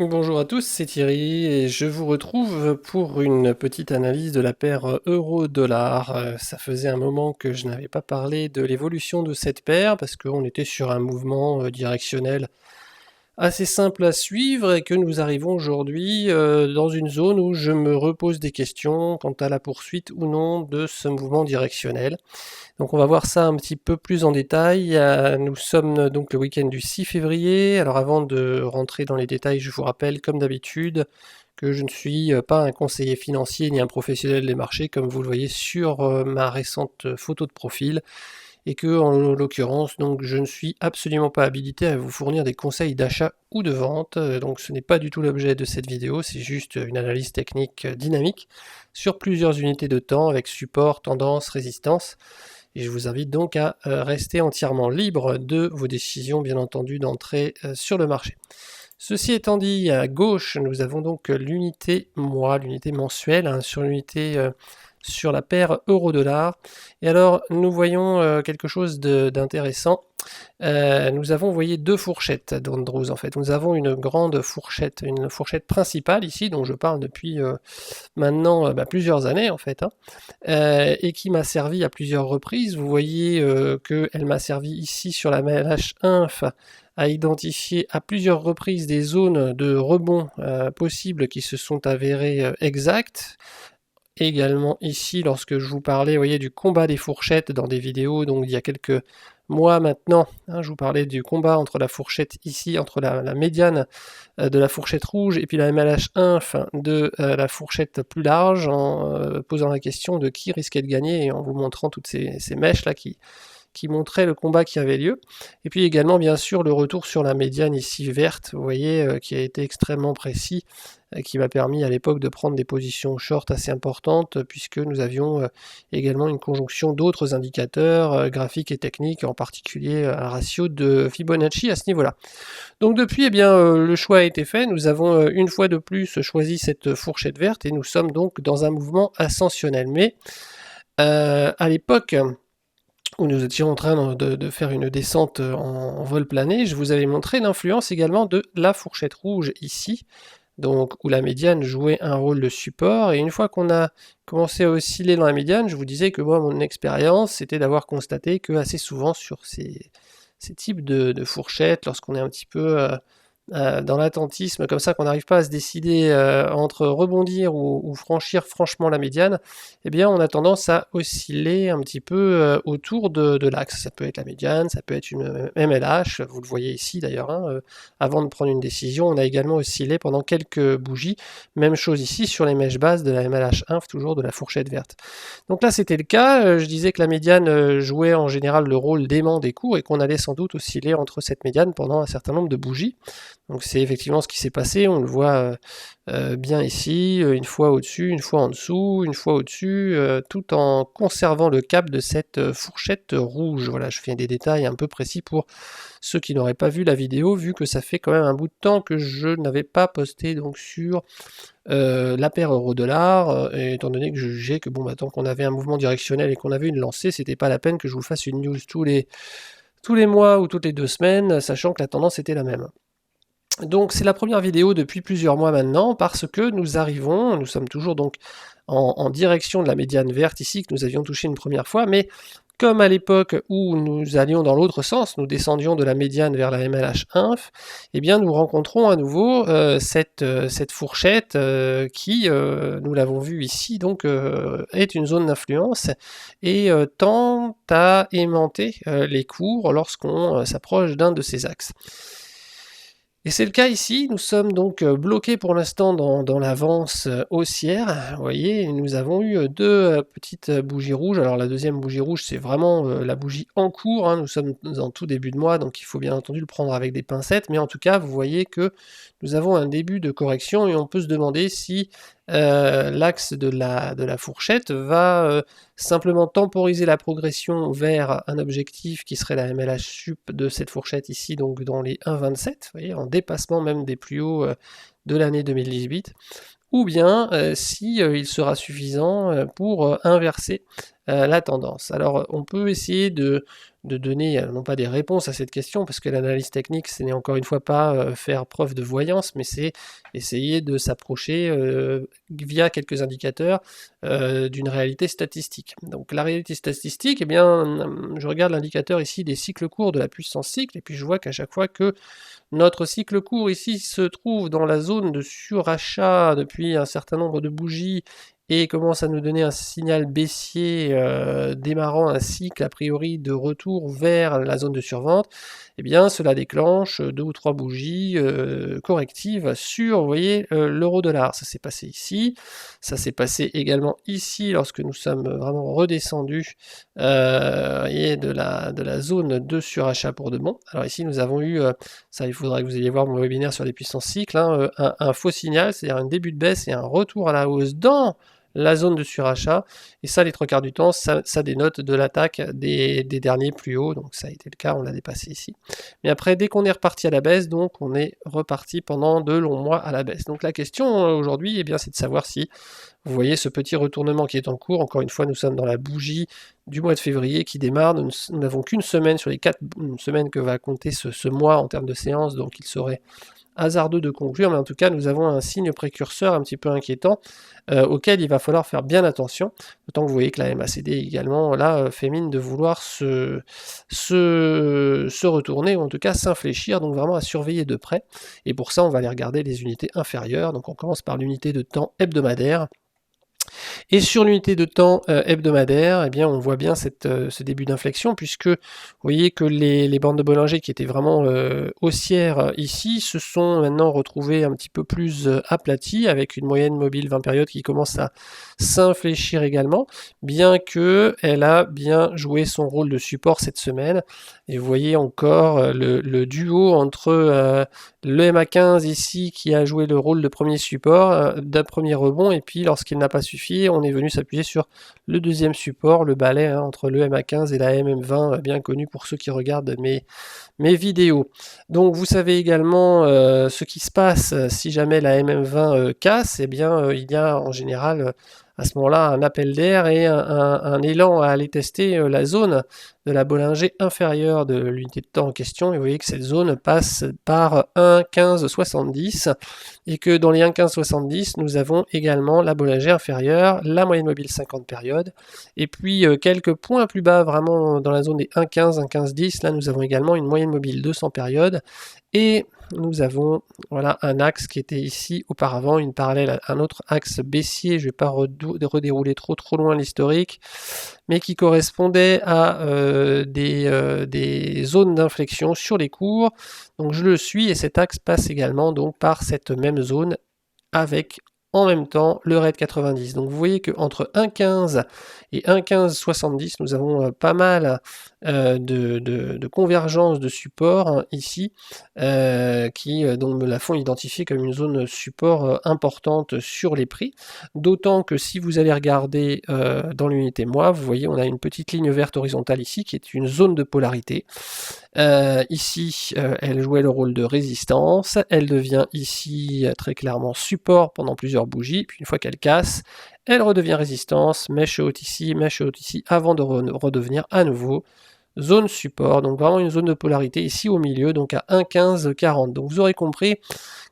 Bonjour à tous, c'est Thierry et je vous retrouve pour une petite analyse de la paire euro-dollar. Ça faisait un moment que je n'avais pas parlé de l'évolution de cette paire parce qu'on était sur un mouvement directionnel assez simple à suivre et que nous arrivons aujourd'hui dans une zone où je me repose des questions quant à la poursuite ou non de ce mouvement directionnel. Donc on va voir ça un petit peu plus en détail. Nous sommes donc le week-end du 6 février. Alors avant de rentrer dans les détails, je vous rappelle comme d'habitude que je ne suis pas un conseiller financier ni un professionnel des marchés comme vous le voyez sur ma récente photo de profil et que en l'occurrence donc je ne suis absolument pas habilité à vous fournir des conseils d'achat ou de vente. Donc ce n'est pas du tout l'objet de cette vidéo, c'est juste une analyse technique dynamique sur plusieurs unités de temps avec support, tendance, résistance. Et je vous invite donc à rester entièrement libre de vos décisions, bien entendu, d'entrée sur le marché. Ceci étant dit, à gauche, nous avons donc l'unité mois, l'unité mensuelle, hein, sur l'unité sur la paire euro-dollar. Et alors, nous voyons quelque chose d'intéressant. Nous avons, vous voyez, deux fourchettes d'Andrews en fait. Nous avons une grande fourchette, une fourchette principale ici, dont je parle depuis maintenant plusieurs années en fait, hein, et qui m'a servi à plusieurs reprises. Vous voyez qu'elle m'a servi ici sur la MLH-Inf à identifier à plusieurs reprises des zones de rebond possibles qui se sont avérées exactes. Également ici, lorsque je vous parlais, vous voyez, du combat des fourchettes dans des vidéos, donc il y a quelques mois maintenant, hein, je vous parlais du combat entre la fourchette ici, entre la médiane de la fourchette rouge et puis la MLH1 de la fourchette plus large, en posant la question de qui risquait de gagner et en vous montrant toutes ces mèches là qui montrait le combat qui avait lieu. Et puis également, bien sûr, le retour sur la médiane ici verte, vous voyez, qui a été extrêmement précis, qui m'a permis à l'époque de prendre des positions short assez importantes, puisque nous avions également une conjonction d'autres indicateurs graphiques et techniques, en particulier un ratio de Fibonacci à ce niveau-là. Donc depuis, eh bien, le choix a été fait. Nous avons une fois de plus choisi cette fourchette verte et nous sommes donc dans un mouvement ascensionnel. Mais à l'époque où nous étions en train de faire une descente en vol plané, je vous avais montré l'influence également de la fourchette rouge ici, donc où la médiane jouait un rôle de support, et une fois qu'on a commencé à osciller dans la médiane, je vous disais que moi, mon expérience, c'était d'avoir constaté que assez souvent sur ces types de fourchettes, lorsqu'on est un petit peu dans l'attentisme, comme ça qu'on n'arrive pas à se décider entre rebondir ou franchir franchement la médiane, eh bien on a tendance à osciller un petit peu autour de l'axe. Ça peut être la médiane, ça peut être une MLH, vous le voyez ici d'ailleurs, hein, avant de prendre une décision, on a également oscillé pendant quelques bougies. Même chose ici sur les mèches basses de la MLH1, toujours de la fourchette verte. Donc là c'était le cas, je disais que la médiane jouait en général le rôle d'aimant des cours et qu'on allait sans doute osciller entre cette médiane pendant un certain nombre de bougies. Donc c'est effectivement ce qui s'est passé, on le voit bien ici, une fois au-dessus, une fois en dessous, une fois au-dessus, tout en conservant le cap de cette fourchette rouge. Voilà, je fais des détails un peu précis pour ceux qui n'auraient pas vu la vidéo, vu que ça fait quand même un bout de temps que je n'avais pas posté donc sur la paire euro-dollar, étant donné que je jugeais que bon, bah, tant qu'on avait un mouvement directionnel et qu'on avait une lancée, c'était pas la peine que je vous fasse une news tous les mois ou toutes les 2 semaines, sachant que la tendance était la même. Donc c'est la première vidéo depuis plusieurs mois maintenant parce que nous sommes toujours donc en direction de la médiane verte ici que nous avions touché une première fois, mais comme à l'époque où nous allions dans l'autre sens, nous descendions de la médiane vers la MLH-Inf, eh bien nous rencontrons à nouveau cette fourchette qui, nous l'avons vu ici, donc est une zone d'influence et tend à aimanter les cours lorsqu'on s'approche d'un de ces axes. Et c'est le cas ici, nous sommes donc bloqués pour l'instant dans l'avance haussière. Vous voyez, nous avons eu deux petites bougies rouges. Alors la deuxième bougie rouge, c'est vraiment la bougie en cours, hein. Nous sommes en tout début de mois, donc il faut bien entendu le prendre avec des pincettes. Mais en tout cas, vous voyez que nous avons un début de correction et on peut se demander si l'axe de la fourchette va simplement temporiser la progression vers un objectif qui serait la MLH sup de cette fourchette ici, donc dans les 1,27, vous voyez, en dépassement même des plus hauts de l'année 2018, ou bien si il sera suffisant pour inverser la tendance. Alors on peut essayer de donner, non pas des réponses à cette question, parce que l'analyse technique, ce n'est encore une fois pas faire preuve de voyance, mais c'est essayer de s'approcher via quelques indicateurs d'une réalité statistique. Donc la réalité statistique, eh bien, je regarde l'indicateur ici des cycles courts de la puissance cycle, et puis je vois qu'à chaque fois que notre cycle court ici se trouve dans la zone de surachat depuis un certain nombre de bougies et commence à nous donner un signal baissier démarrant un cycle a priori de retour vers la zone de survente, eh bien cela déclenche 2 ou 3 bougies correctives sur, vous voyez, l'euro-dollar. Ça s'est passé ici, ça s'est passé également ici lorsque nous sommes vraiment redescendus de la zone de surachat pour de bon. Alors ici nous avons eu, ça il faudra que vous ayez voir mon webinaire sur les puissances cycles, hein, un faux signal, c'est-à-dire un début de baisse et un retour à la hausse dans la zone de surachat, et ça les 3/4 du temps, ça dénote de l'attaque des derniers plus hauts, donc ça a été le cas, on l'a dépassé ici. Mais après, dès qu'on est reparti à la baisse, donc on est reparti pendant de longs mois à la baisse. Donc la question aujourd'hui, eh bien, c'est de savoir si vous voyez ce petit retournement qui est en cours. Encore une fois, nous sommes dans la bougie du mois de février qui démarre. Nous n'avons qu'une semaine sur les 4 semaines que va compter ce mois en termes de séance, donc il serait hasardeux de conclure, mais en tout cas nous avons un signe précurseur un petit peu inquiétant auquel il va falloir faire bien attention, d'autant que vous voyez que la MACD également là fait mine de vouloir se retourner, ou en tout cas s'infléchir, donc vraiment à surveiller de près, et pour ça on va aller regarder les unités inférieures. Donc on commence par l'unité de temps hebdomadaire. Et sur l'unité de temps hebdomadaire, eh bien, on voit bien ce début d'inflexion, puisque vous voyez que les bandes de Bollinger qui étaient vraiment haussières ici se sont maintenant retrouvées un petit peu plus aplaties, avec une moyenne mobile 20 périodes qui commence à s'infléchir également, bien qu'elle a bien joué son rôle de support cette semaine. Et vous voyez encore le duo entre le MA15 ici qui a joué le rôle de premier support, d'un premier rebond, et puis lorsqu'il n'a pas suffi, on est venu s'appuyer sur le deuxième support, le balai entre le MA15 et la MM20, bien connu pour ceux qui regardent mes vidéos. Donc vous savez également ce qui se passe si jamais la MM20 casse, eh bien il y a en général à ce moment-là un appel d'air et un élan à aller tester la zone de la Bollinger inférieure de l'unité de temps en question, et vous voyez que cette zone passe par 1,1570, et que dans les 1,1570 nous avons également la Bollinger inférieure, la moyenne mobile 50 périodes, et puis quelques points plus bas vraiment dans la zone des 1,15, 1,1510, là nous avons également une moyenne mobile 200 périodes, et nous avons voilà un axe qui était ici auparavant, une parallèle à un autre axe baissier, je ne vais pas redérouler trop loin l'historique, mais qui correspondait à des zones d'inflexion sur les cours. Donc je le suis, et cet axe passe également donc par cette même zone avec en même temps le RAID 90. Donc vous voyez qu'entre 1,15 et 1,1570, nous avons pas mal de convergence de support ici, qui donc me la font identifier comme une zone support importante sur les prix. D'autant que si vous allez regarder dans l'unité mois, vous voyez on a une petite ligne verte horizontale ici qui est une zone de polarité. Ici, elle jouait le rôle de résistance, elle devient ici très clairement support pendant plusieurs bougies, puis une fois qu'elle casse, elle redevient résistance, mèche haute ici, avant de redevenir à nouveau zone support, donc vraiment une zone de polarité ici au milieu, donc à 1,1540. Donc vous aurez compris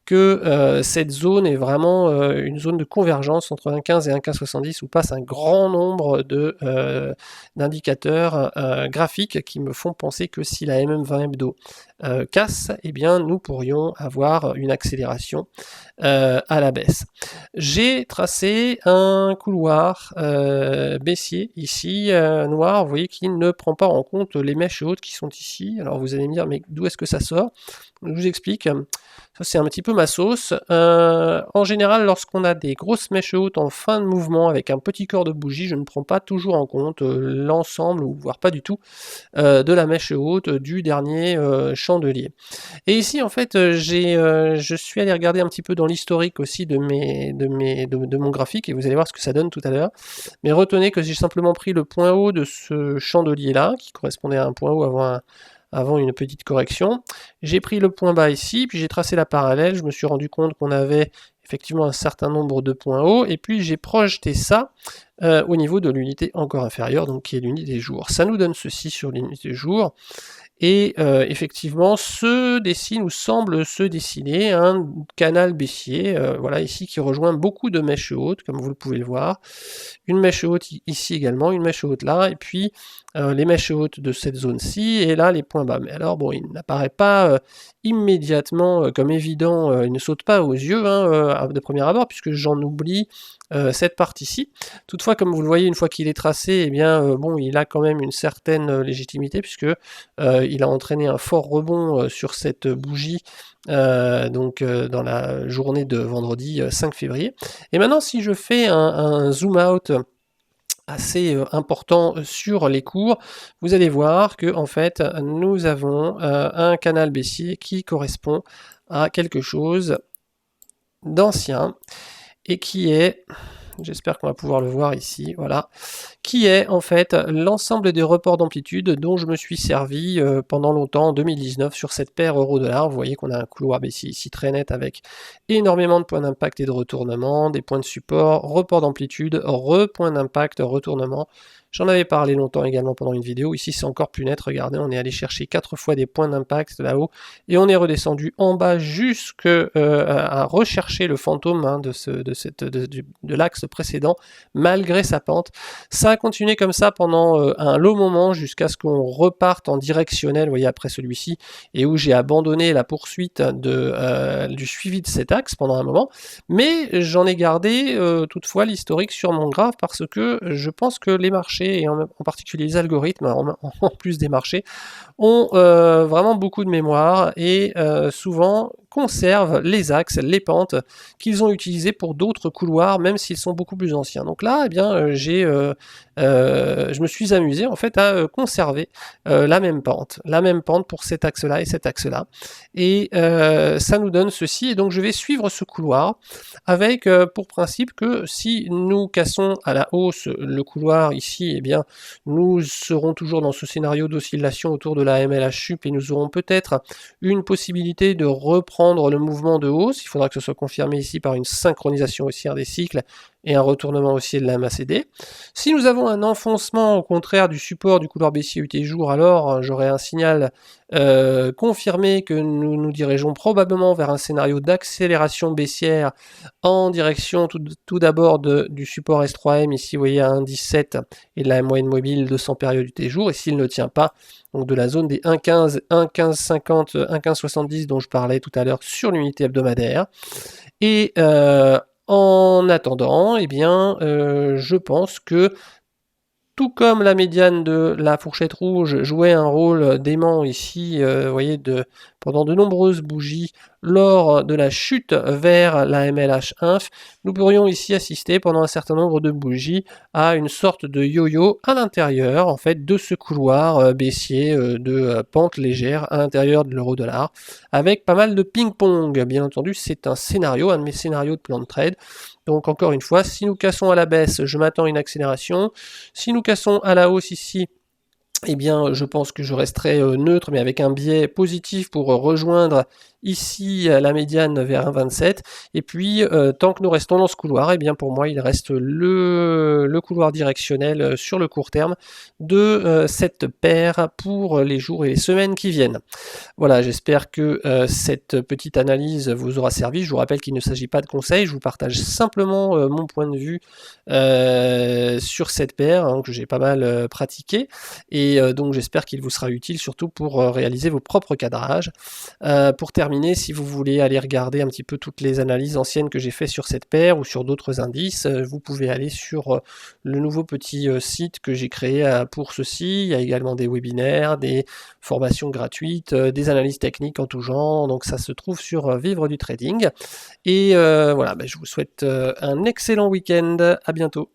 que cette zone est vraiment une zone de convergence entre 1,15 et 1,1570 où passe un grand nombre d'indicateurs graphiques qui me font penser que si la MM20 hebdo casse, eh bien nous pourrions avoir une accélération à la baisse. J'ai tracé un couloir baissier ici, noir, vous voyez, qui ne prend pas en compte les mèches hautes qui sont ici. Alors vous allez me dire, mais d'où est-ce que ça sort? Je vous explique. Ça c'est un petit peu ma sauce. En général, lorsqu'on a des grosses mèches hautes en fin de mouvement avec un petit corps de bougie, je ne prends pas toujours en compte l'ensemble, ou voire pas du tout, de la mèche haute du dernier chandelier. Et ici en fait je suis allé regarder un petit peu dans l'historique aussi de mon graphique, et vous allez voir ce que ça donne tout à l'heure. Mais retenez que j'ai simplement pris le point haut de ce chandelier là, qui correspondait à un point haut avant une petite correction. J'ai pris le point bas ici, puis j'ai tracé la parallèle, je me suis rendu compte qu'on avait effectivement un certain nombre de points hauts, et puis j'ai projeté ça au niveau de l'unité encore inférieure, donc qui est l'unité jour. Ça nous donne ceci sur l'unité jour. Et effectivement, semble se dessiner un canal baissier, voilà ici qui rejoint beaucoup de mèches hautes, comme vous le pouvez le voir. Une mèche haute ici également, une mèche haute là, et puis les mèches hautes de cette zone-ci, et là les points bas. Mais alors bon, il n'apparaît pas immédiatement comme évident, il ne saute pas aux yeux hein, de premier abord, puisque j'en oublie cette partie-ci. Toutefois, comme vous le voyez, une fois qu'il est tracé, eh bien, bon, il a quand même une certaine légitimité, puisque il a entraîné un fort rebond sur cette bougie dans la journée de vendredi 5 février. Et maintenant, si je fais un zoom out assez important sur les cours, vous allez voir que en fait, nous avons un canal baissier qui correspond à quelque chose d'ancien et qui est, j'espère qu'on va pouvoir le voir ici, voilà, qui est en fait l'ensemble des reports d'amplitude dont je me suis servi pendant longtemps en 2019 sur cette paire euro-dollar. Vous voyez qu'on a un couloir baissier ici très net avec énormément de points d'impact et de retournement, des points de support, report d'amplitude, point d'impact, retournement. J'en avais parlé longtemps également pendant une vidéo. Ici, c'est encore plus net. Regardez, on est allé chercher 4 fois des points d'impact là-haut et on est redescendu en bas jusque à rechercher le fantôme hein, de l'axe précédent malgré sa pente. Ça a continué comme ça pendant un long moment jusqu'à ce qu'on reparte en directionnel, vous voyez, après celui-ci, et où j'ai abandonné la poursuite du suivi de cet axe pendant un moment. Mais j'en ai gardé toutefois l'historique sur mon graphe parce que je pense que les marchés, et en particulier les algorithmes, en plus des marchés, ont vraiment beaucoup de mémoire et souvent conservent les axes, les pentes qu'ils ont utilisés pour d'autres couloirs, même s'ils sont beaucoup plus anciens. Donc là, eh bien, je me suis amusé en fait à conserver la même pente pour cet axe-là et cet axe-là. Et ça nous donne ceci. Et donc je vais suivre ce couloir avec pour principe que si nous cassons à la hausse le couloir ici, eh bien, nous serons toujours dans ce scénario d'oscillation autour de la MLH-SUP et nous aurons peut-être une possibilité de reprendre le mouvement de hausse. Il faudra que ce soit confirmé ici par une synchronisation haussière des cycles et un retournement haussier de la MACD. Si nous avons un enfoncement au contraire du support du couloir baissier UT jour, alors j'aurai un signal confirmé que nous dirigeons probablement vers un scénario d'accélération baissière en direction tout d'abord du support S3M, ici vous voyez à 1,17 et de la moyenne mobile 200 périodes UT jour, et s'il ne tient pas, donc de la zone des 1,15, 1,1550, 1,1570 dont je parlais tout à l'heure sur l'unité hebdomadaire. Et en attendant, eh bien, je pense que tout comme la médiane de la fourchette rouge jouait un rôle d'aimant ici, vous voyez, pendant de nombreuses bougies lors de la chute vers la MLH-INF, nous pourrions ici assister pendant un certain nombre de bougies à une sorte de yo-yo à l'intérieur en fait de ce couloir baissier de pente légère à l'intérieur de l'euro-dollar, avec pas mal de ping-pong. Bien entendu, c'est un scénario, un de mes scénarios de plan de trade. Donc encore une fois, si nous cassons à la baisse, je m'attends à une accélération. Si nous cassons à la hausse ici, eh bien, je pense que je resterai neutre, mais avec un biais positif pour rejoindre ici la médiane vers 1,27. Et puis, tant que nous restons dans ce couloir, eh bien, pour moi, il reste le couloir directionnel sur le court terme de cette paire pour les jours et les semaines qui viennent. Voilà, j'espère que cette petite analyse vous aura servi. Je vous rappelle qu'il ne s'agit pas de conseils, je vous partage simplement mon point de vue sur cette paire hein, que j'ai pas mal pratiqué. Et donc j'espère qu'il vous sera utile surtout pour réaliser vos propres cadrages. Pour terminer, si vous voulez aller regarder un petit peu toutes les analyses anciennes que j'ai fait sur cette paire ou sur d'autres indices, vous pouvez aller sur le nouveau petit site que j'ai créé pour ceci. Il y a également des webinaires, des formations gratuites, des analyses techniques en tout genre, donc ça se trouve sur Vivre du Trading. Et voilà, je vous souhaite un excellent week-end, à bientôt.